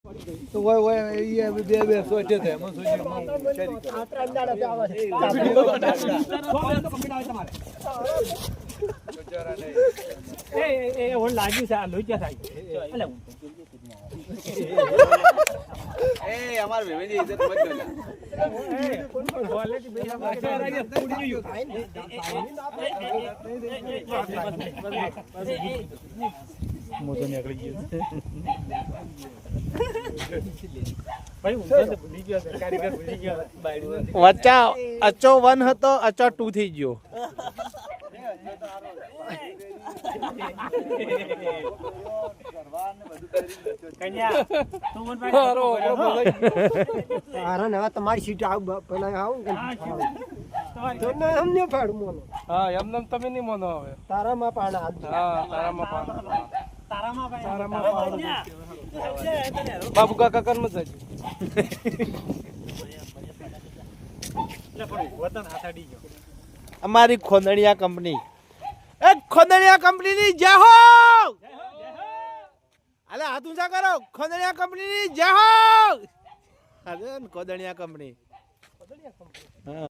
તો ઓય એ બે સોચે છે મન સોચે આત્રા અંદાડા પે આવે છે એ ઓન લાગ્યું છે આ લોઈ ક્યાં થાય એટલે એ અમાર ભેવેની ઇજ્જત મત જોલા કોણ કોણ ક્વોલિટી બે પૂરી ગયું મોજો નીકળી ગયો ભાઈ હું તો ભૂલી ગયો કારીગર ભૂલી ગયો વચ્ચા અચો 1 હતો અચો 2 થઈ ગયો કન્યા તું મન ભાઈ આરા નવા તમારી સીટ આવ પેલા આવું કે તો ને અમને પાડું મોનો હા એમને તમે નહીં મોનો હવે તારામાં પાણા હાલ હા તારામાં પાડો તારામાં બાબુ કાકા કર્મ છે વતન હાથાડી ગયો અમારી ખોદણિયા કંપની એ ખોદણિયા કંપનીની જય હો અલે હાથ ઊંચા કરો ખોદણિયા કંપનીની જય હો અરે ખોદણિયા કંપની હા